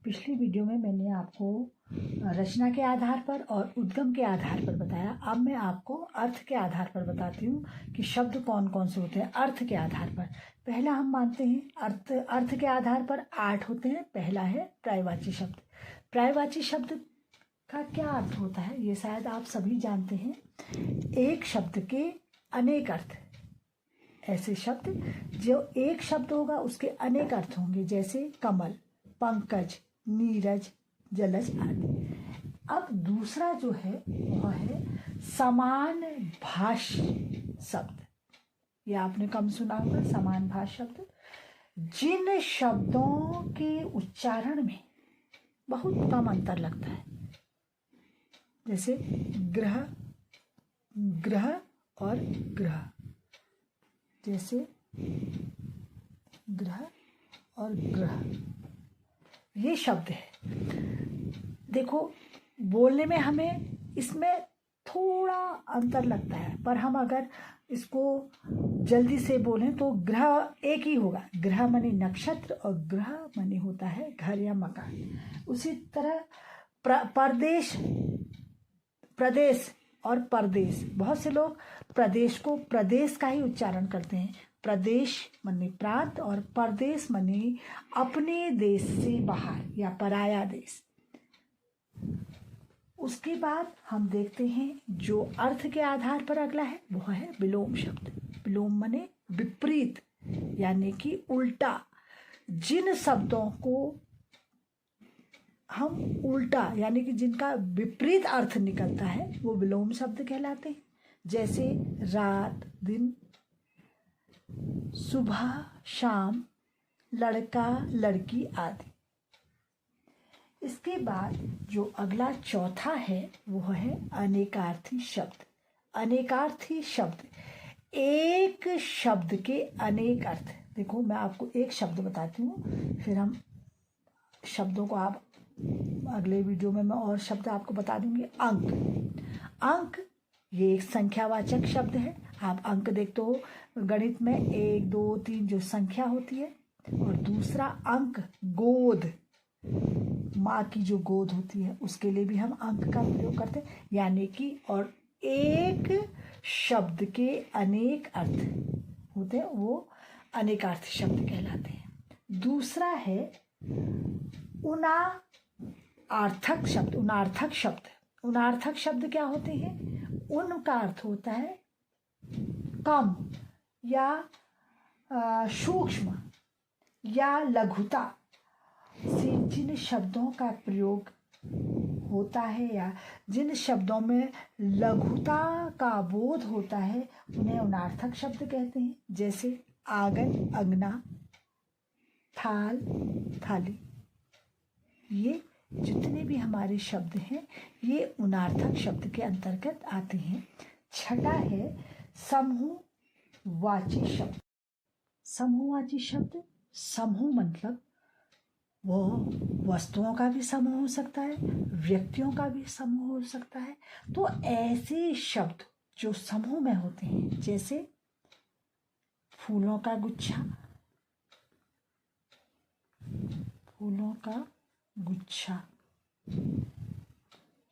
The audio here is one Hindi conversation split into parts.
पिछली वीडियो में मैंने आपको रचना के आधार पर और उद्गम के आधार पर बताया। अब मैं आपको अर्थ के आधार पर बताती हूँ कि शब्द कौन कौन से होते हैं। अर्थ के आधार पर पहला हम मानते हैं अर्थ के आधार पर 8 होते हैं। पहला है पर्यायवाची शब्द। पर्यायवाची शब्द का क्या अर्थ होता है ये शायद आप सभी जानते हैं। एक शब्द के अनेक अर्थ। ऐसे शब्द जो एक शब्द होगा उसके अनेक अर्थ होंगे, जैसे कमल, पंकज, नीरज, जलज आदि। अब दूसरा जो है वह है समान भाष्य शब्द। ये आपने कम सुना होगा, समान भाष्य शब्द। जिन शब्दों के उच्चारण में बहुत कम अंतर लगता है, जैसे ग्रह, ग्रह और ग्रह, जैसे ग्रह और ग्रह, ये शब्द है। देखो, बोलने में हमें इसमें थोड़ा अंतर लगता है, पर हम अगर इसको जल्दी से बोलें तो ग्रह एक ही होगा। ग्रह माने नक्षत्र और ग्रह माने होता है घर या मकान। उसी तरह प्रदेश, प्रदेश और परदेश। बहुत से लोग प्रदेश को प्रदेश का ही उच्चारण करते हैं। प्रदेश माने प्रांत और परदेश माने अपने देश से बाहर या पराया देश। उसके बाद हम देखते हैं जो अर्थ के आधार पर अगला है वो है विलोम शब्द। विलोम माने विपरीत यानी कि उल्टा। जिन शब्दों को हम उल्टा यानी कि जिनका विपरीत अर्थ निकलता है वो विलोम शब्द कहलाते हैं, जैसे रात, दिन, सुबह, शाम, लड़का, लड़की आदि। इसके बाद जो अगला चौथा है वो है अनेकार्थी शब्द। अनेकार्थी शब्द, एक शब्द के अनेक अर्थ। देखो, मैं आपको एक शब्द बताती हूँ, फिर हम शब्दों को आप अगले वीडियो में मैं और शब्द आपको बता दूंगी। अंक, अंक ये एक संख्यावाचक शब्द है। आप अंक देखते हो गणित में 1 2 3 जो संख्या होती है। और दूसरा अंक गोद, माँ की जो गोद होती है उसके लिए भी हम अंक का प्रयोग करते हैं, यानी कि और एक शब्द के अनेक अर्थ होते हैं वो अनेकार्थी शब्द कहलाते हैं। दूसरा है उनार्थक शब्द। उनार्थक शब्द, उनार्थक शब्द क्या होते हैं? उन का अर्थ होता है कम या सूक्ष्म या लघुता से जिन शब्दों का प्रयोग होता है या जिन शब्दों में लघुता का बोध होता है उन्हें उनार्थक शब्द कहते हैं, जैसे आंगन, अंगना, थाल, थाली। ये जितने भी हमारे शब्द हैं ये उनार्थक शब्द के अंतर्गत आते हैं। छठा है समूहवाची शब्द। समूहवाची शब्द, समूह मतलब वो वस्तुओं का भी समूह हो सकता है, व्यक्तियों का भी समूह हो सकता है। तो ऐसे शब्द जो समूह में होते हैं, जैसे फूलों का गुच्छा, फूलों का गुच्छा,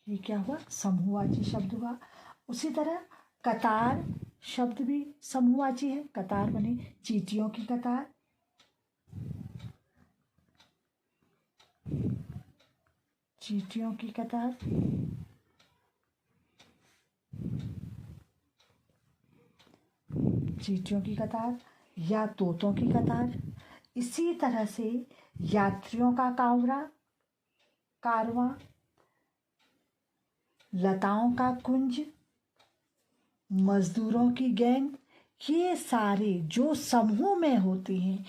ये क्या हुआ? समूहवाची शब्द हुआ। उसी तरह कतार शब्द भी समूहवाची है। कतार बने चींटियों की कतार, चींटियों की कतार, चींटियों की कतार या तोतों की कतार। इसी तरह से यात्रियों का कारवां, लताओं का कुंज, मजदूरों की गैंग, ये सारे जो समूह में होते हैं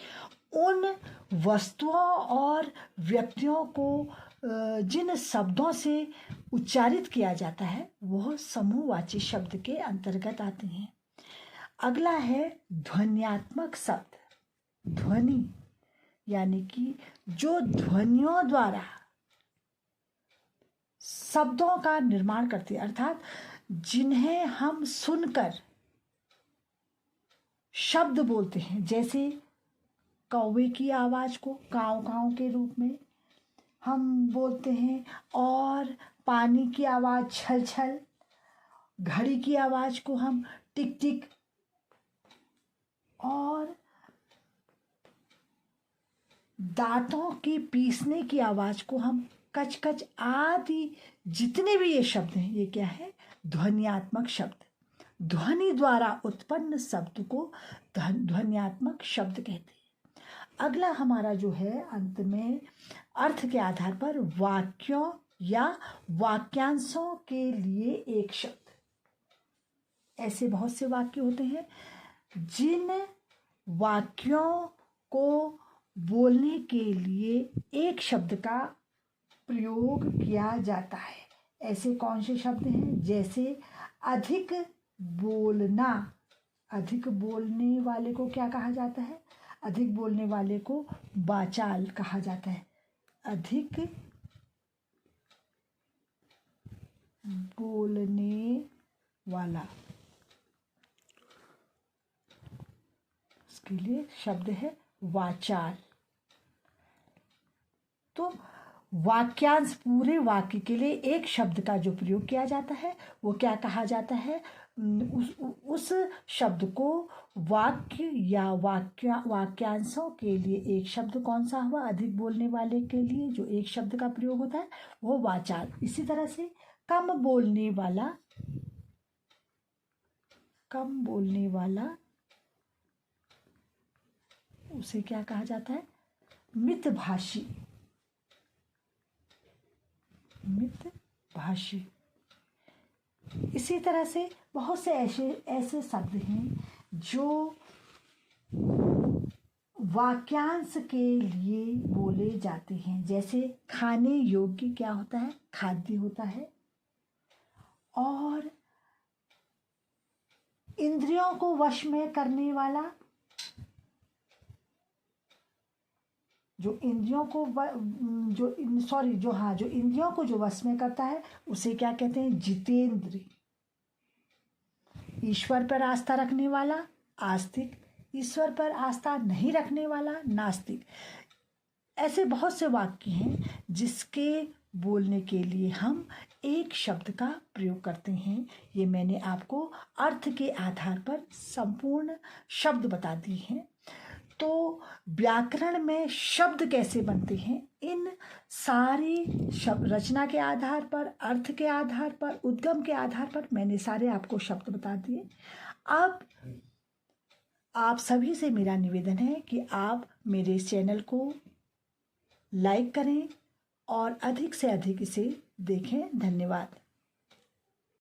उन वस्तुओं और व्यक्तियों को जिन शब्दों से उच्चारित किया जाता है वह समूहवाची शब्द के अंतर्गत आते हैं। अगला है ध्वन्यात्मक शब्द। ध्वनि यानी कि जो ध्वनियों द्वारा शब्दों का निर्माण करती है, अर्थात जिन्हें हम सुनकर शब्द बोलते हैं, जैसे कौवे की आवाज को काव काव के रूप में हम बोलते हैं, और पानी की आवाज़ छल छल, घड़ी की आवाज़ को हम टिक टिक, और दांतों के पीसने की आवाज़ को हम कच कच आदि। जितने भी ये शब्द हैं, ये क्या है? ध्वन्यात्मक शब्द। ध्वनि द्वारा उत्पन्न शब्द को ध्वन्यात्मक शब्द कहते हैं। अगला हमारा जो है अंत में अर्थ के आधार पर वाक्यों या वाक्यांशों के लिए एक शब्द। ऐसे बहुत से वाक्य होते हैं जिन वाक्यों को बोलने के लिए एक शब्द का प्रयोग किया जाता है। ऐसे कौन से शब्द हैं? जैसे अधिक बोलना। अधिक बोलने वाले को क्या कहा जाता है? अधिक बोलने वाले को वाचाल कहा जाता है। अधिक बोलने वाला, उसके लिए शब्द है वाचाल। तो वाक्यांश, पूरे वाक्य के लिए एक शब्द का जो प्रयोग किया जाता है वो क्या कहा जाता है? उस शब्द को वाक्य या वाक्यांशों के लिए एक शब्द कौन सा हुआ? अधिक बोलने वाले के लिए जो एक शब्द का प्रयोग होता है वो वाचाल। इसी तरह से कम बोलने वाला, कम बोलने वाला, उसे क्या कहा जाता है? मितभाषी। मितभाषी। इसी तरह से बहुत से ऐसे शब्द हैं जो वाक्यांश के लिए बोले जाते हैं। जैसे खाने योग्य क्या होता है? खाद्य होता है। और इंद्रियों को वश में करने वाला, जो इंद्रियों को जो इंद्रियों को जो वश में करता है उसे क्या कहते हैं? जितेंद्र। ईश्वर पर आस्था रखने वाला आस्तिक, ईश्वर पर आस्था नहीं रखने वाला नास्तिक। ऐसे बहुत से वाक्य हैं जिसके बोलने के लिए हम एक शब्द का प्रयोग करते हैं। ये मैंने आपको अर्थ के आधार पर संपूर्ण शब्द बता दिए हैं। तो व्याकरण में शब्द कैसे बनते हैं, इन सारी शब्द रचना के आधार पर, अर्थ के आधार पर, उद्गम के आधार पर मैंने सारे आपको शब्द बता दिए। अब आप सभी से मेरा निवेदन है कि आप मेरे चैनल को लाइक करें और अधिक से अधिक इसे देखें। धन्यवाद।